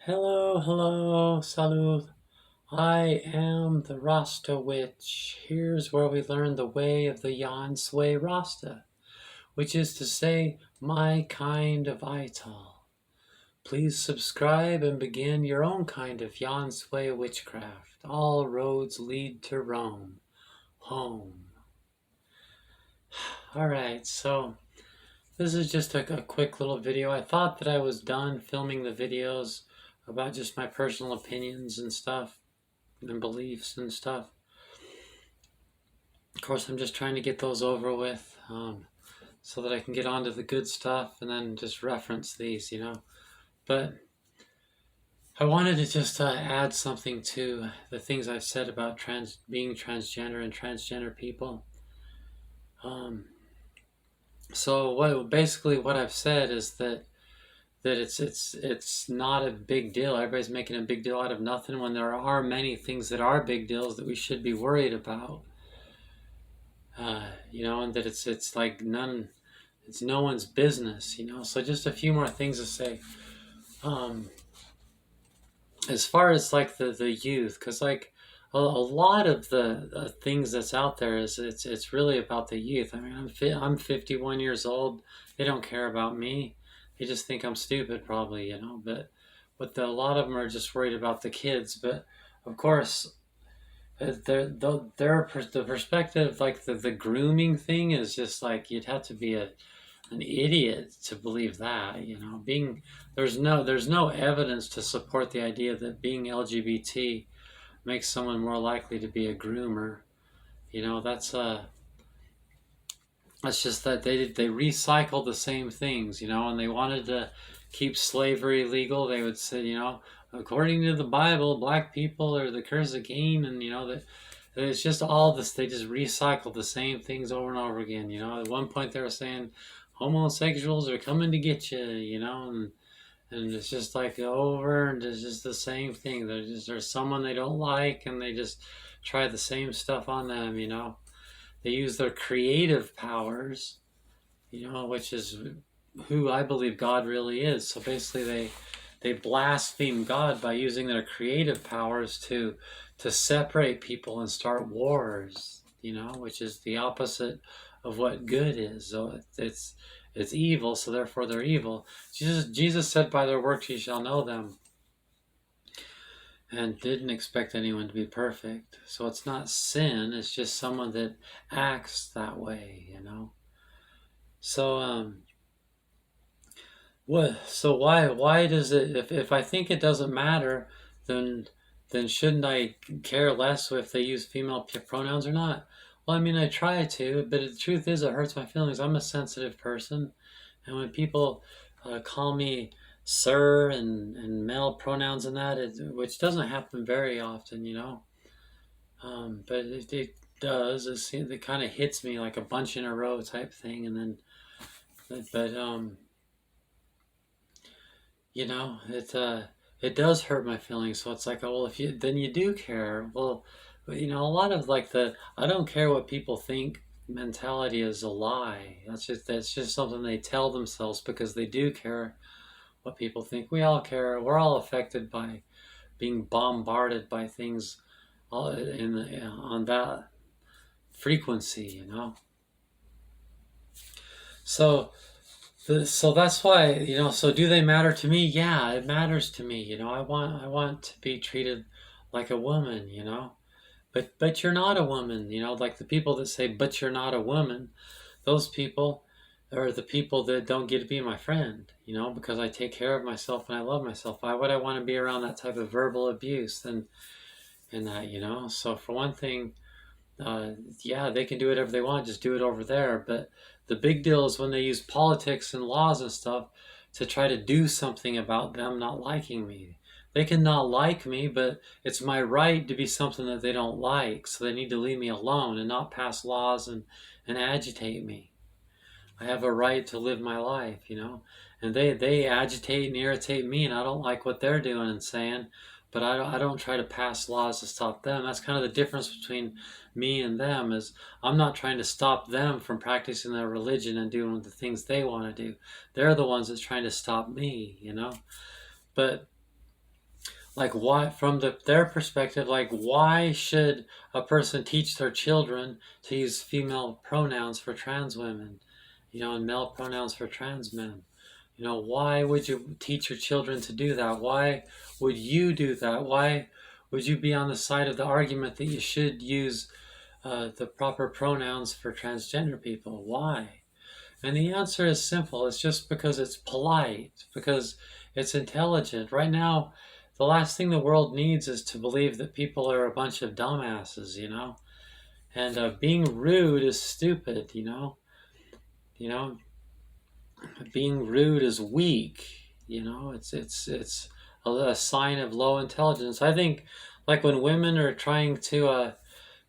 Hello, hello, salut. I am the Rasta Witch. Here's where we learn the way of the Yan Sui Rasta, which is to say, my kind of Ital. Please subscribe and begin your own kind of Yan Sui witchcraft. All roads lead to Rome. Home. Alright, so this is just a quick little video. I thought that I was done filming the videos about just my personal opinions and stuff and beliefs and stuff. Of course, I'm just trying to get those over with so that I can get on to the good stuff and then just reference these, But I wanted to just add something to the things I've said about being transgender and transgender people. So basically what I've said is that it's not a big deal. Everybody's making a big deal out of nothing when there are many things that are big deals that we should be worried about. And that it's like it's no one's business, So just a few more things to say. As far as like the youth, because like a lot of the things that's out there is it's really about the youth. I mean, I'm 51 years old. They don't care about me. They just think I'm stupid, probably, But a lot of them are just worried about the kids. But of course, the perspective, like the grooming thing, is just like you'd have to be an idiot to believe that. There's no evidence to support the idea that being LGBT makes someone more likely to be a groomer. That's just that they recycle the same things, and they wanted to keep slavery legal. They would say, according to the Bible, black people are the curse of Cain, and that it's just all this. They just recycle the same things over and over again. At one point they were saying homosexuals are coming to get you, and it's just like over, and it's just the same thing. There's someone they don't like, and they just try the same stuff on them. They use their creative powers, which is who I believe God really is. So basically, they blaspheme God by using their creative powers to separate people and start wars. Which is the opposite of what good is. So it's evil, so therefore they're evil. Jesus said, "By their works ye shall know them," and didn't expect anyone to be perfect. So it's not sin, it's just someone that acts that way, So why does it, if I think it doesn't matter, then shouldn't I care less if they use female pronouns or not? Well, I mean, I try to, but the truth is it hurts my feelings. I'm a sensitive person, and when people call me sir and male pronouns and that, which doesn't happen very often, but it does. It kind of hits me like a bunch in a row type thing, and then, it does hurt my feelings. So it's like, oh, well, if you then you do care. Well, a lot of like the I don't care what people think mentality is a lie. That's just something they tell themselves because they do care what people think. We all care. We're all affected by being bombarded by things on that frequency, So that's why, so do they matter to me? Yeah, it matters to me. I want to be treated like a woman, but you're not a woman, like the people that say, but you're not a woman, those people are the people that don't get to be my friend, because I take care of myself and I love myself. Why would I want to be around that type of verbal abuse and that, So for one thing, yeah, they can do whatever they want, just do it over there. But the big deal is when they use politics and laws and stuff to try to do something about them not liking me. They can not like me, but it's my right to be something that they don't like. So they need to leave me alone and not pass laws and agitate me. I have a right to live my life, And they agitate and irritate me, and I don't like what they're doing and saying, but I don't try to pass laws to stop them. That's kind of the difference between me and them, is I'm not trying to stop them from practicing their religion and doing the things they want to do. They're the ones that's trying to stop me, But Like, why, from their perspective, like, why should a person teach their children to use female pronouns for trans women, and male pronouns for trans men? Why would you teach your children to do that? Why would you do that? Why would you be on the side of the argument that you should use the proper pronouns for transgender people? Why? And the answer is simple. It's just because it's polite, because it's intelligent. Right now, the last thing the world needs is to believe that people are a bunch of dumbasses. And being rude is stupid. You know, being rude is weak. It's a sign of low intelligence. I think, like when women are trying to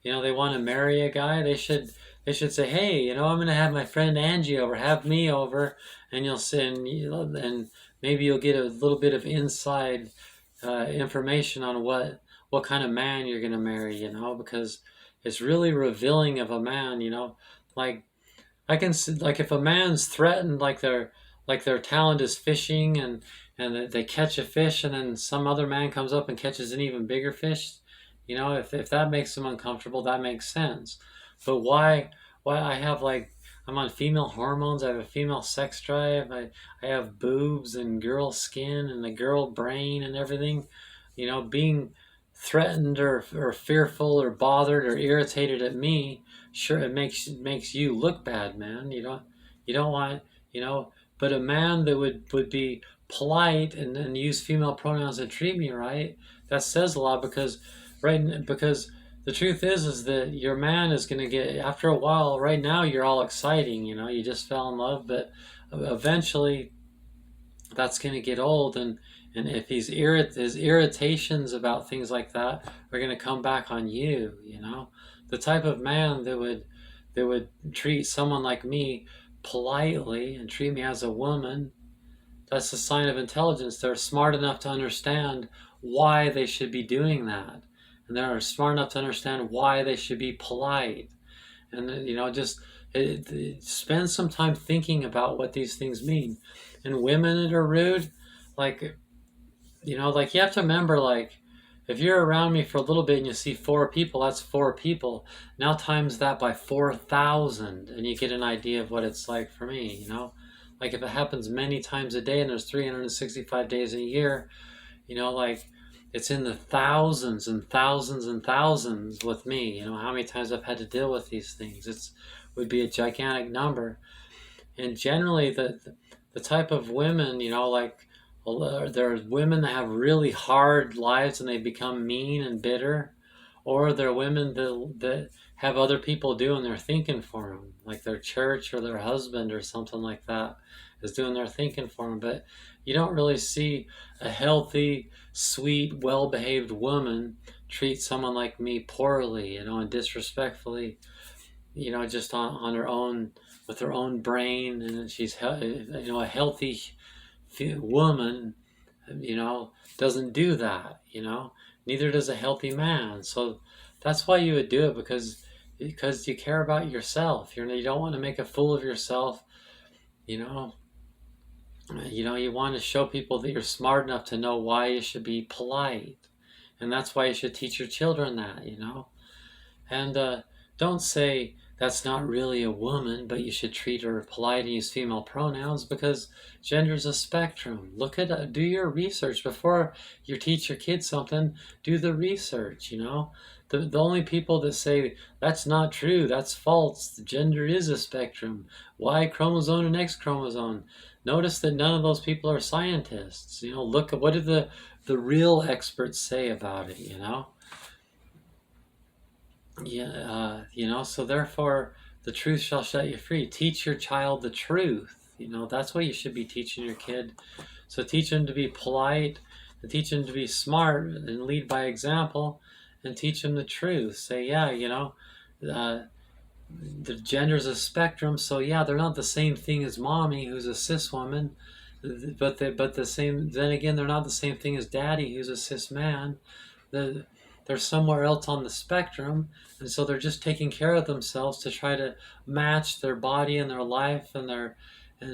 they want to marry a guy, they should say, hey, I'm gonna have my friend Angie over, have me over, and you'll send, and maybe you'll get a little bit of inside information on what kind of man you're gonna marry, because it's really revealing of a man. Like, I can see, like, if a man's threatened, like their talent is fishing, and they catch a fish, and then some other man comes up and catches an even bigger fish. If that makes them uncomfortable, that makes sense. But why I have, like, I'm on female hormones, I have a female sex drive, I have boobs and girl skin and a girl brain and everything. Being threatened or fearful or bothered or irritated at me, sure, it makes you look bad, man. You don't want, but a man that would be polite and use female pronouns and treat me right, that says a lot. Because the truth is that your man is going to get, after a while. Right now you're all exciting, you just fell in love, but eventually that's going to get old, and if his irritations about things like that are going to come back on you. The type of man that would treat someone like me politely and treat me as a woman, that's a sign of intelligence. They're smart enough to understand why they should be doing that, and they're smart enough to understand why they should be polite. And just spend some time thinking about what these things mean. And women that are rude, like, like, you have to remember, like, if you're around me for a little bit and you see four people, that's four people. Now times that by 4,000, and you get an idea of what it's like for me. Like, if it happens many times a day and there's 365 days in a year, like, it's in the thousands and thousands and thousands with me. How many times I've had to deal with these things. Would be a gigantic number. And generally, the type of women, like, there are women that have really hard lives and they become mean and bitter, or there are women that have other people doing their thinking for them, like their church or their husband or something like that is doing their thinking for them. But you don't really see a healthy, sweet, well-behaved woman treat someone like me poorly, and disrespectfully, just on her own, with her own brain. And she's, a healthy woman, doesn't do that. Neither does a healthy man. So that's why you would do it, because you care about yourself. You don't want to make a fool of yourself. You want to show people that you're smart enough to know why you should be polite, and that's why you should teach your children that. And don't say that's not really a woman, but you should treat her polite and use female pronouns, because gender's a spectrum. Do your research before you teach your kids something. Do the research. The only people that say that's not true, that's false, gender is a spectrum, Y chromosome and X chromosome. Notice that none of those people are scientists. Look at what did the real experts say about it. Yeah, so therefore the truth shall set you free. Teach your child the truth. That's what you should be teaching your kid. So teach him to be polite, and teach him to be smart and lead by example, and teach him the truth. Say, yeah, the gender's a spectrum, so yeah, they're not the same thing as mommy, who's a cis woman, but the same. Then again, they're not the same thing as daddy, who's a cis man. They're somewhere else on the spectrum, and so they're just taking care of themselves to try to match their body and their life and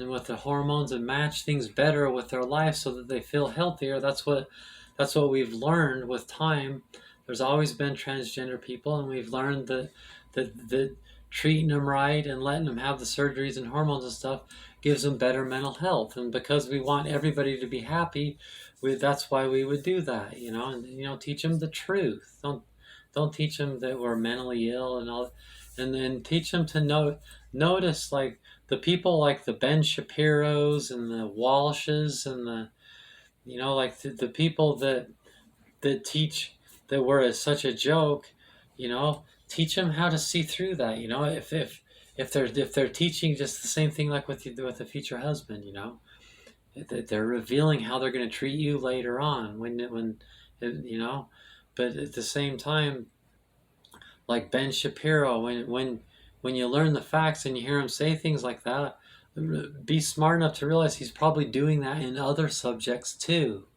with the hormones, and match things better with their life so that they feel healthier. That's that's what we've learned with time. There's always been transgender people, and we've learned that treating them right and letting them have the surgeries and hormones and stuff gives them better mental health. And because we want everybody to be happy, that's why we would do that, and teach them the truth. Don't teach them that we're mentally ill and all, and then teach them to notice, like, the people like the Ben Shapiros and the Walshes and like the people that teach that we're such a joke, teach them how to see through that. If they're teaching just the same thing like with the future husband, they're revealing how they're going to treat you later on when but at the same time, like Ben Shapiro, when you learn the facts and you hear him say things like that, be smart enough to realize he's probably doing that in other subjects too.